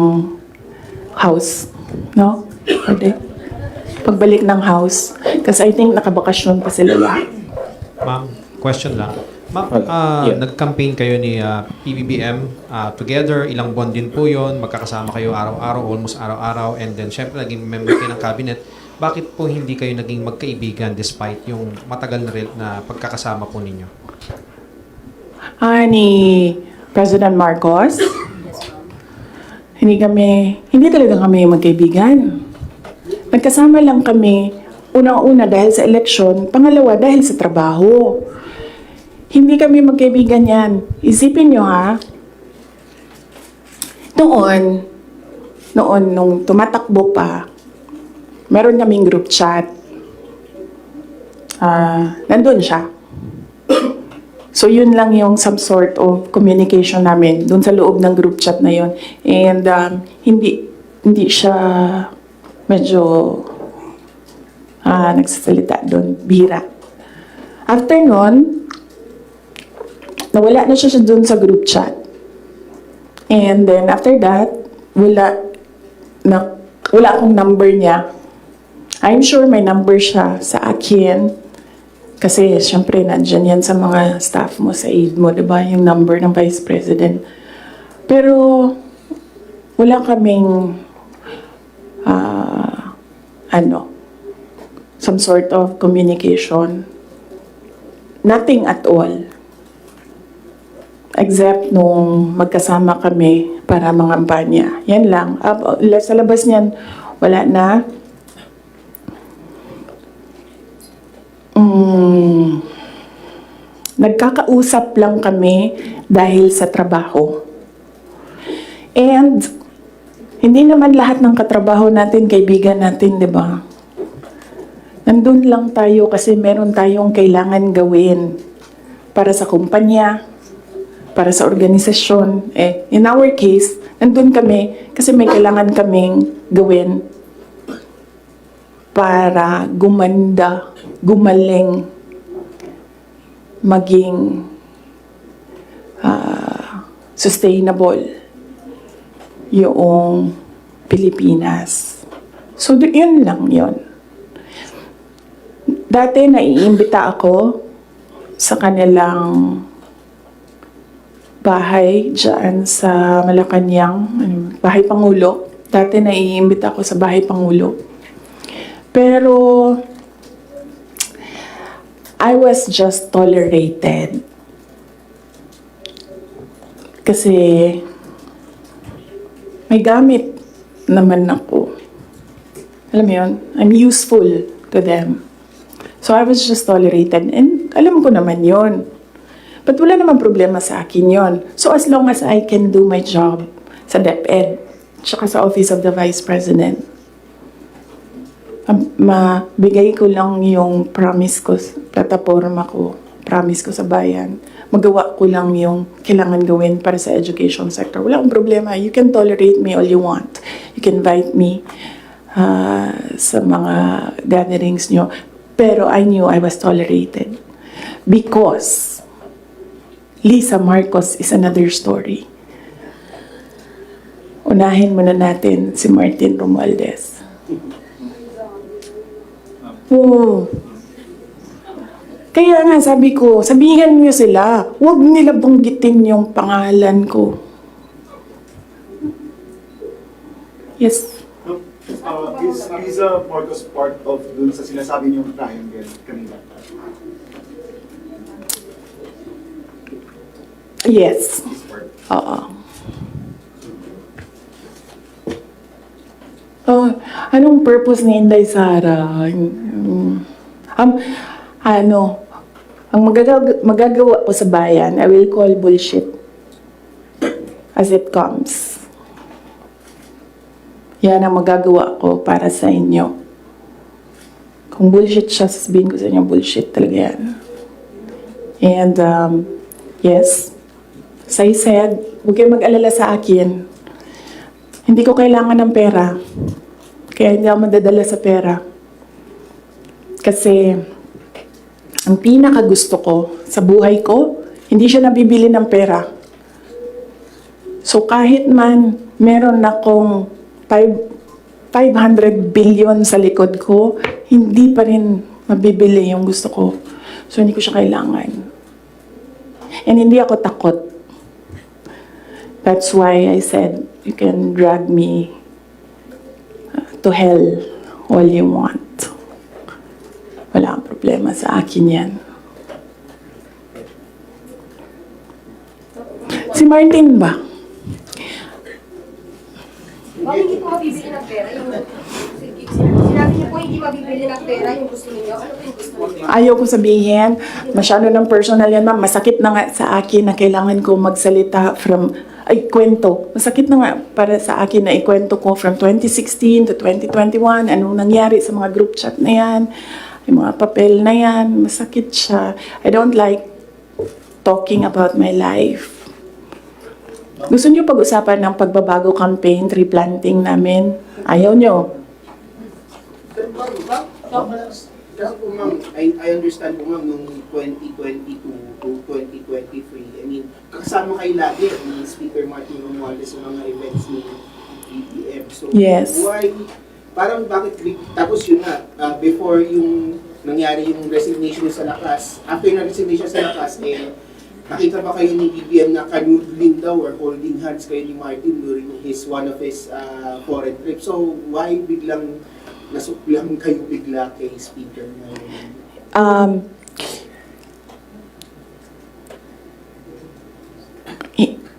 House. No? Pwede. Pagbalik ng house. Kasi I think nakabakasyon pa sila lahat. Ma'am, question lang. Ma'am, Yeah. nag-campaign kayo ni PBBM together, ilang buwan din po yon, magkakasama kayo araw-araw, almost araw-araw, and then syempre naging member kayo ng cabinet. Bakit po hindi kayo naging magkaibigan despite yung matagal na pagkakasama po ninyo? Ni President Marcos, hindi talaga kami magkaibigan. Nagkasama lang kami, unang-una dahil sa eleksyon, pangalawa dahil sa trabaho. Hindi kami magkaibigan yan. Isipin nyo ha, noon, nung tumatakbo pa, meron kaming group chat. Nandun siya. So yun lang yung some sort of communication namin dun sa loob ng group chat na yun. And hindi siya medyo nagsasalita dun, bihira. After nun, nawala na siya dun sa group chat. And then after that, wala akong number niya. I'm sure may number siya sa akin. Kasi, syempre, nandyan yan sa mga staff mo, sa aide mo, diba? Yung number ng Vice President. Pero, wala kaming, some sort of communication. Nothing at all. Except nung magkasama kami para mangampanya. Yan lang. Sa labas niyan, wala na. Nagkakausap lang kami dahil sa trabaho. And hindi naman lahat ng katrabaho natin, kaibigan natin, di ba? Nandun lang tayo kasi meron tayong kailangan gawin para sa kumpanya, para sa organisasyon. In our case, nandun kami kasi may kailangan kaming gawin para gumanda, gumaling, maging sustainable yung Pilipinas. So, yun lang yun. Dati naiimbita ako sa kanilang bahay dyan sa Malacanang, Bahay Pangulo. Dati naiimbita ako sa Bahay Pangulo. Pero I was just tolerated. Kasi may gamit naman ako. Alam mo yun? I'm useful to them. So I was just tolerated. And alam ko naman yun. But wala naman problema sa akin yun. So as long as I can do my job sa DepEd, tsaka sa Office of the Vice President, mabigay ko lang yung promise ko, plataforma ko, promise ko sa bayan. Magawa ko lang yung kailangan gawin para sa education sector. Wala akong problema. You can tolerate me all you want. You can invite me sa mga gatherings nyo. Pero I knew I was tolerated. Because Lisa Marcos is another story. Unahin muna natin si Martin Romualdez. Oo. Kaya nga sabi ko, sabihan niyo sila, huwag nila banggitin yung pangalan ko. Yes. Is Liza Marcos part of dun sa sinasabi niyong triangle kanina? Yes. Is part. Oo. Oh, anong purpose ni Inday Sara? Ang magagawa ko sa bayan, I will call bullshit as it comes. Yan ang magagawa ko para sa inyo. Kung bullshit siya, sasabihin ko sa inyo, bullshit talaga yan. And, yes, as I said, huwag kayo mag-alala sa akin. Hindi ko kailangan ng pera. Kaya hindi ako madadala sa pera. Kasi, ang pinakagusto ko sa buhay ko, hindi siya nabibili ng pera. So kahit man meron akong 500 billion sa likod ko, hindi pa rin mabibili yung gusto ko. So, hindi ko siya kailangan. And hindi ako takot. That's why I said, you can drag me to hell all you want. Wala kang problema sa akin yan. Si Martin ba? Ma'am, hindi po mabibili ng pera yung... Sinabi niyo po hindi mabibili ng pera yung gusto niyo. Ano po yung gusto niyo? Ayaw ko sabihin, masyado ng personal yan, ma'am. Masakit na nga sa akin na kailangan ko magsalita kwento. Masakit na nga para sa akin na ikwento ko from 2016 to 2021, anong nangyari sa mga group chat na yan, yung mga papel na yan, masakit siya. I don't like talking about my life. Gusto niyo pag-usapan ng pagbabago campaign, tree planting namin? Ayaw niyo. Pero kasi po ma'am, I understand po ma'am, nung 2022 to 2023, I mean, kasama kayo lagi ni Speaker Martin Romualdez sa mga events ni BBM. So, Yes. why, parang bakit, tapos yun nga, before yung nangyari yung resignation sa lakas, after na resignation sa lakas, nakita ba kayo ni BBM na kanudling daw or holding hands kayo ni Martin during one of his foreign trips? So, why biglang nasuklang kayo bigla kay Speaker ngayon?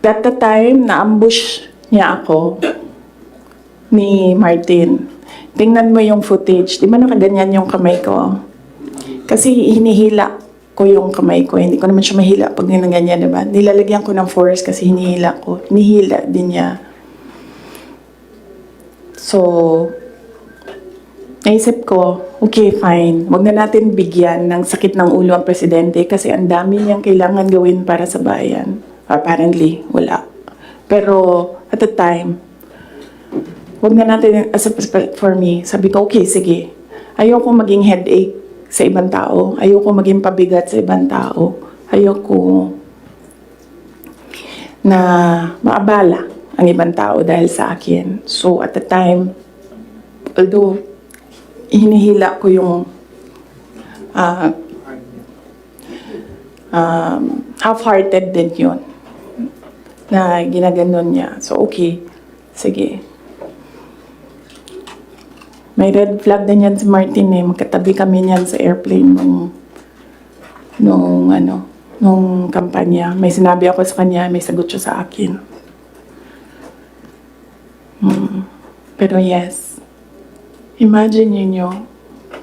At the time, na-ambush niya ako ni Martin. Tingnan mo yung footage. Di ba nakaganyan yung kamay ko? Kasi hinihila ko yung kamay ko. Hindi ko naman siya mahila pag ganyan, di ba? Nilalagyan ko ng force kasi hinihila ko. Hinihila din niya. So, naisip ko, okay, fine. Huwag na natin bigyan ng sakit ng ulo ang presidente kasi ang dami niyang kailangan gawin para sa bayan. Apparently, wala. Pero, at the time, huwag na natin, for me, sabi ko, okay, sige. Ayoko maging headache sa ibang tao. Ayoko maging pabigat sa ibang tao. Ayoko na maabala ang ibang tao dahil sa akin. So, at the time, although, hinihila ko yung half-hearted din yun na ginaganon niya. So, okay. Sige. May red flag din yan si Martin eh. Magkatabi kami niyan sa airplane nung kampanya. May sinabi ako sa kanya, may sagot siya sa akin. Pero yes, imagine niyo,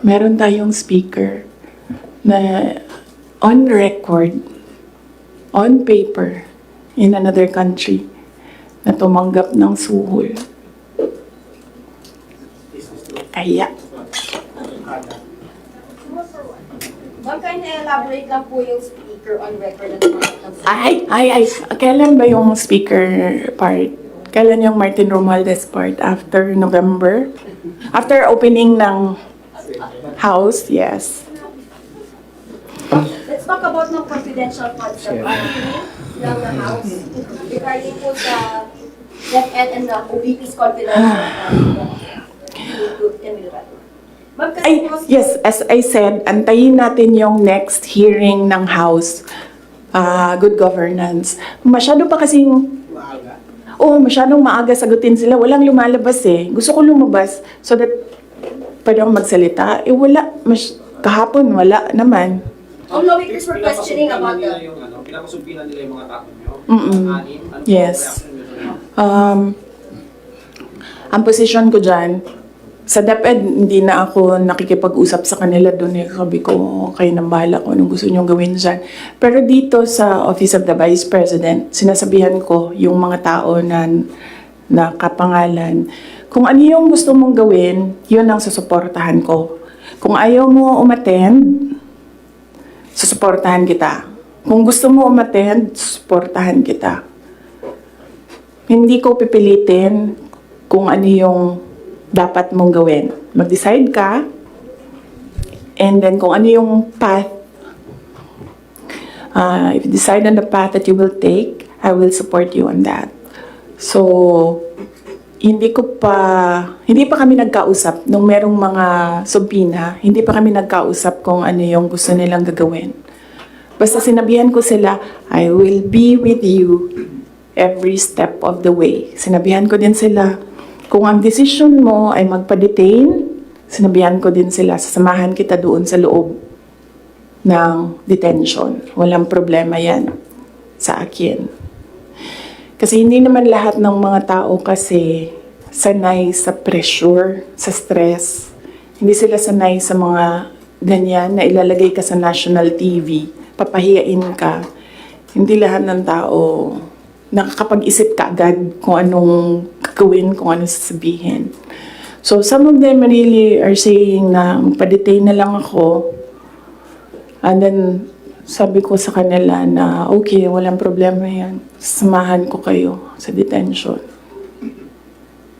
meron tayong speaker na on record, on paper, in another country, na tumanggap ng suhol. Kaya, Ma'am, can you elaborate lang po yung speaker on record na tumanggap ng suhol? ay, kailan ba yung speaker part? Kailan yung Martin Romualdez part? After November? After opening ng house, yes. Let's talk about ng confidential funds ng House regarding po sa DepEd and the OVP's confidential funds. Ma'am, kasi Ay, po, yes, as I said, antayin natin yung next hearing ng House, Good Governance. Masyado pa kasing, masyadong maaga sagutin sila. Walang lumalabas eh. Gusto ko lumabas so that pwede akong magsalita. Wala. Kahapon, wala naman. lawmakers were questioning about the... Pinapasumpinan nila yung mga tao nyo. Yes. Ang position ko dyan, sa DepEd, hindi na ako nakikipag-usap sa kanila doon. Sabi ko, kayo nang bahala ko anong gusto nyo gawin dyan. Pero dito sa Office of the Vice President, sinasabihan ko yung mga tao na kapangalan, kung ano yung gusto mong gawin, yun ang susuportahan ko. Kung ayaw mo umattend, susuportahan kita. Kung gusto mo umattend, susuportahan kita. Hindi ko pipilitin kung ano yung dapat mong gawin. Mag-decide ka, and then kung ano yung path, if you decide on the path that you will take, I will support you on that. So, hindi pa kami nagkausap nung merong mga subpoena, hindi pa kami nagkausap kung ano yung gusto nilang gagawin. Basta sinabihan ko sila, I will be with you every step of the way. Sinabihan ko din sila, kung ang decision mo ay magpa-detain, sinabihan ko din sila, sasamahan kita doon sa loob ng detention. Walang problema yan sa akin. Kasi hindi naman lahat ng mga tao kasi sanay sa pressure, sa stress. Hindi sila sanay sa mga ganyan na ilalagay ka sa national TV, papahiyain ka. Hindi lahat ng tao nakakapag-isip ka agad kung anong gagawin, kung anong sasabihin. So some of them really are saying na pa-detain na lang ako. And then sabi ko sa kanila na okay, walang problema yan. Samahan ko kayo sa detention.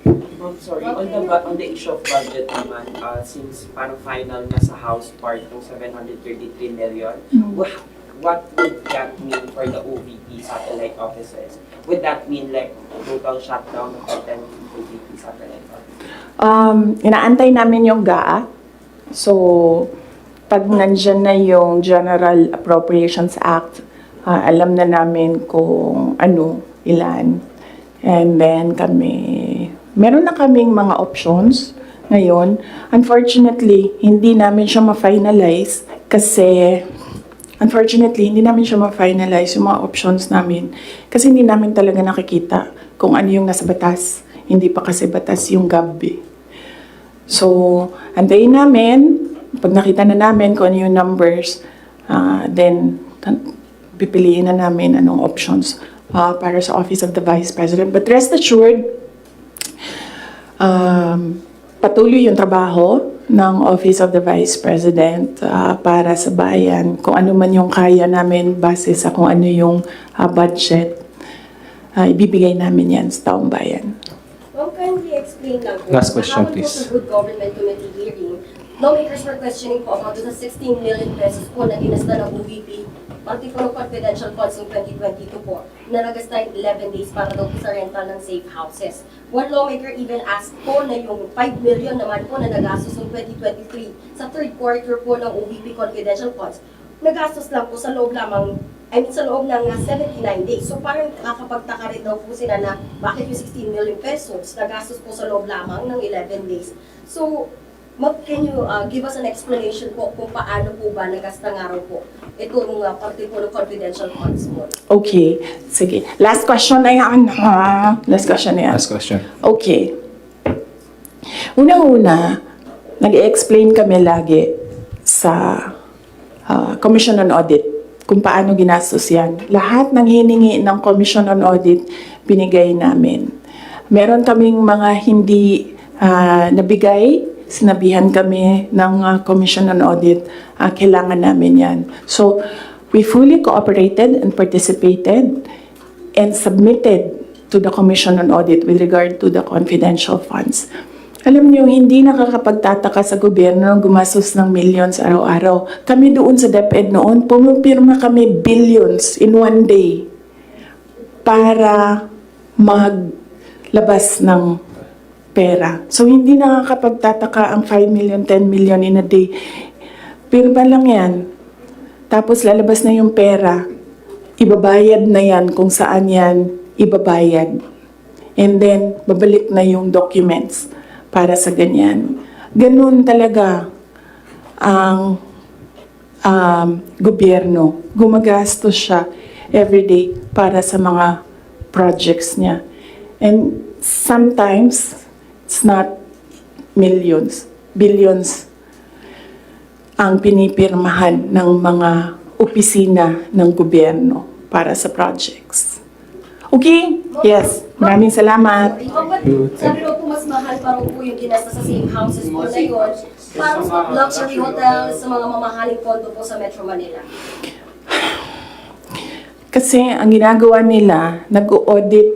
I'm sorry, on the issue of budget naman, since parang final na sa House part ng 733 million, what would that mean for the OVP satellite offices? Would that mean like total shutdown of the 10 OVP satellite offices? Inaantay namin yung GAA. So, pag nandyan na yung General Appropriations Act, alam na namin kung ano, ilan. And then meron na kaming mga options ngayon. Unfortunately, hindi namin siya ma-finalize yung mga options namin. Kasi hindi namin talaga nakikita kung ano yung nasa batas. Hindi pa kasi batas yung GAB. So, antayin namin. Pag nakita na namin kung ano yung numbers, then pipiliin na namin anong options para sa Office of the Vice President. But rest assured, patuloy yung trabaho ng Office of the Vice President para sa bayan. Kung ano man yung kaya namin base sa kung ano yung budget, ibibigay namin yan sa taong bayan. Ma'am, kindly explain lang po. Last question, Nakawan please. po sa Good Government Committee hearing, lawmakers were questioning po about the 16 million pesos po na ginasta ng OVP, pati po ng confidential funds ng 2022 po, na nagasta yung 11 days para daw po sa rental ng safe houses. One lawmaker even asked po na yung 5 million naman po na nagastos ng 2023 sa third quarter po ng OVP confidential funds, nagastos lang po sa loob sa loob ng 79 days. So parang nakakapagtaka rin daw po sila na bakit yung 16 million pesos nagastos po sa loob lamang ng 11 days. So, can you give us an explanation po kung paano po ba nagasta nga raw po itong parte po ng confidential funds mo? Okay, sige. Last question na yan, ha? Last question na yan. Last question. Okay. Unang-una, nag-explain kami lagi sa Commission on Audit kung paano ginastos yan. Lahat ng hiningi ng Commission on Audit, binigay namin. Meron kaming mga hindi nabigay, sinabihan kami ng Commission on Audit, kailangan namin yan. So, we fully cooperated and participated and submitted to the Commission on Audit with regard to the confidential funds. Alam niyo, hindi nakakapagtataka sa gobyerno ng gumastos ng millions araw-araw. Kami doon sa DepEd noon, pumipirma kami billions in one day para maglabas ng pera. So, hindi nakakapagtataka ang 5 million, 10 million in a day. Pirma lang yan. Tapos lalabas na yung pera. Ibabayad na yan kung saan yan ibabayad. And then, babalik na yung documents para sa ganyan. Ganun talaga ang gobyerno. Gumagastos siya everyday para sa mga projects niya. And sometimes, it's not millions, billions ang pinipirmahan ng mga opisina ng gobyerno para sa projects. Okay? Yes. Maraming salamat. Sabi mo po mas mahal pa rin po yung ginasta sa safe houses po na yun. Parang sa luxury hotels, sa mga mamahaling condo po sa Metro Manila. Kasi ang ginagawa nila, nag-audit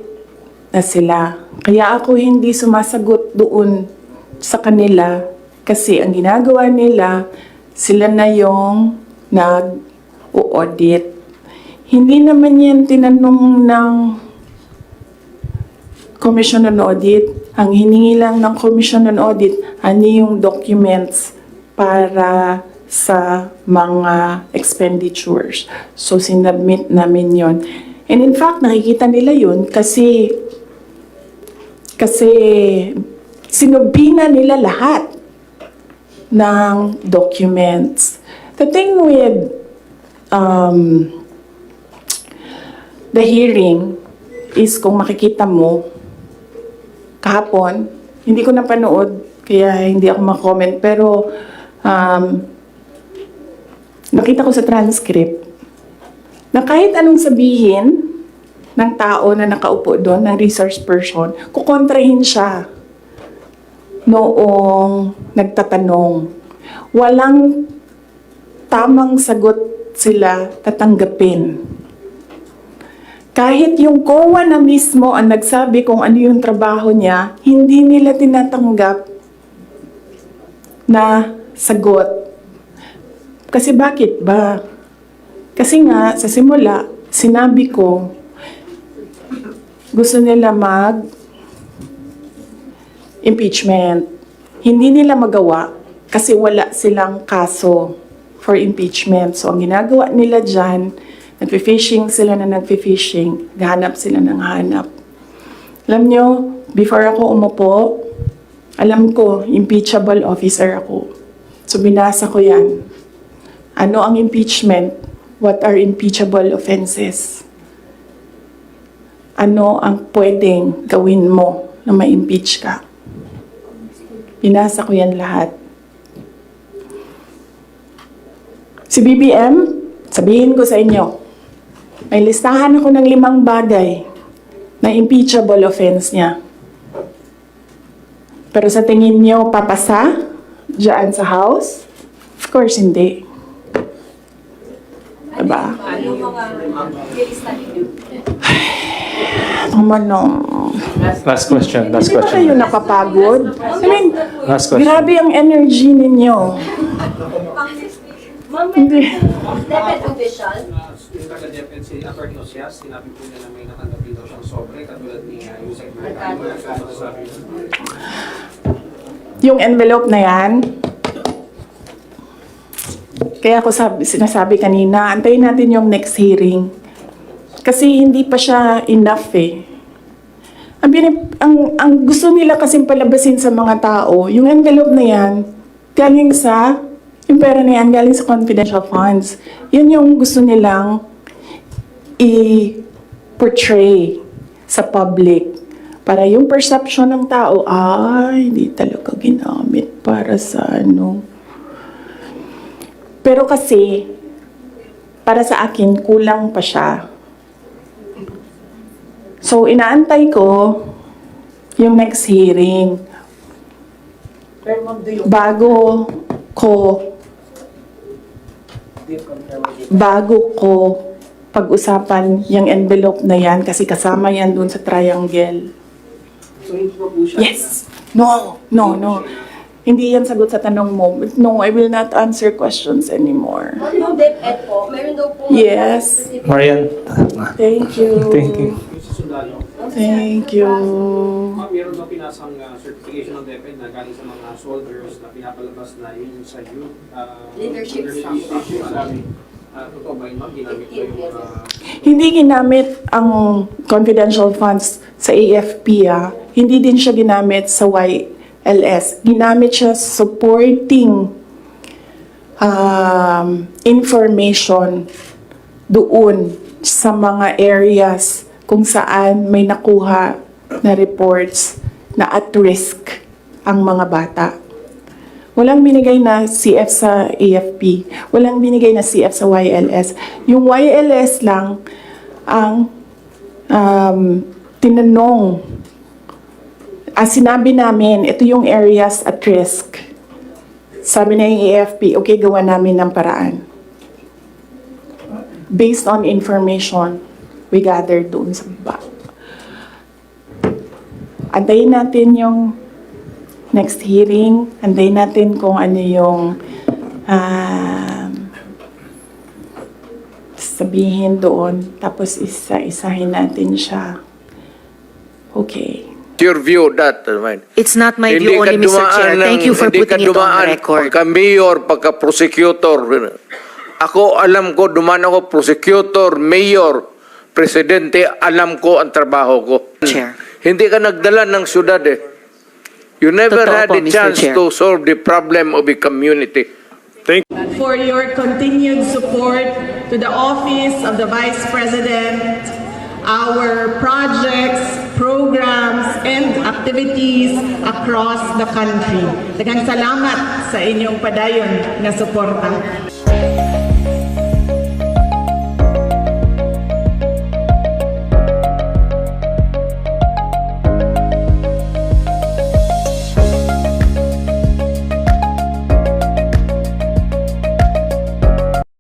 na sila. Kaya ako hindi sumasagot doon sa kanila kasi ang ginagawa nila, sila na yung nag-audit. Hindi naman yan tinanong ng Commission on Audit Ang hiningi lang ng Commission on Audit, ano yung documents para sa mga expenditures. So, sinubmit namin yon. And in fact, nakikita nila yun kasi sinubina nila lahat ng documents. The thing with the hearing is kung makikita mo, kahapon, hindi ko napanood, kaya hindi ako makomment, pero nakita ko sa transcript na kahit anong sabihin ng tao na nakaupo doon, ng resource person, kukontrahin siya noong nagtatanong. Walang tamang sagot sila tatanggapin. Kahit yung COA na mismo ang nagsabi kung ano yung trabaho niya, hindi nila tinatanggap na sagot. Kasi bakit ba? Kasi nga, sa simula, sinabi ko, gusto nila impeachment. Hindi nila magawa kasi wala silang kaso for impeachment. So, ang ginagawa nila dyan, nagfi-fishing sila na nagfi-fishing, gahanap sila ng hanap. Alam nyo, before ako umupo, alam ko, impeachable officer ako. So, binasa ko yan. Ano ang impeachment? What are impeachable offenses? Ano ang pwedeng gawin mo na ma-impeach ka? Binasa ko yan lahat. Si BBM, sabihin ko sa inyo, may listahan ako ng 5 bagay na impeachable offense niya. Pero sa tingin niyo, papasa dyan sa House? Of course, hindi. Diba? Ano mga nilista ninyo? Last question. Hindi ba kayo nakapagod? I mean, Last question. grabe ang energy ninyo. Ma'am, Hindi. DepEd official, Yung taga-DepEd si Atty. Osias, sinabi po niya na may natanggapin daw siyang sobre, katulad ni Yusek Mercado. Ano sabi niya? Yung envelope na yan, kaya ako sinasabi kanina, antayin natin yung next hearing. Kasi hindi pa siya enough eh. Ang gusto nila kasing palabasin sa mga tao, yung envelope na yan, galing sa, yung pera na yan, galing sa confidential funds. Yun yung gusto nilang i-portray sa public. Para yung perception ng tao, ay, hindi talaga ginamit para sa ano. Pero kasi, para sa akin, kulang pa siya. So, inaantay ko yung next hearing. Bago ko pag-usapan yung envelope na yan, kasi kasama yan dun sa triangle. So, hindi pa po siya. Yes! No! Hindi yan sagot sa tanong mo. No, I will not answer questions anymore. yung DepEd po, meron daw po Yes. Marian. Thank you. Thank you. Yung sa sundalo, Thank you. ma'am, meron daw pinasang certification ng DepEd na galing sa mga soldiers na pinapalabas na yun sa youth Leadership Sabi, totoo ba yun, ma'am? Ginamit ba yung Hindi ginamit ang confidential funds sa AFP. Hindi din siya ginamit sa YLS. Ginamit siya supporting information doon sa mga areas kung saan may nakuha na reports na at risk ang mga bata. Walang binigay na CF sa AFP. Walang binigay na CF sa YLS. Yung YLS lang ang tinanong. Sinabi namin, ito yung areas at risk. Sabi na yung AFP, okay, gawa namin ng paraan. Based on information we gathered doon sa baba. Antayin natin yung next hearing, antayin natin kung ano yung sabihin doon, tapos isa-isahin natin siya. Okay. your view that, man. It's not my Hindi view ka only, Mr. Chair. dumaan Thank you for hindi ka putting it on dumaan record. Pagka-mayor, pagka-prosecutor. Ako, alam ko, dumaan ako, prosecutor, mayor, presidente, alam ko ang trabaho ko. Chair. Hindi ka nagdala ng syudad eh. You never Totoo had po, a Mr. chance Chair. to solve the problem of a community. For your continued support to the office of the Vice President, our projects, programs, and activities across the country. Daghang salamat sa inyong padayon na suporta.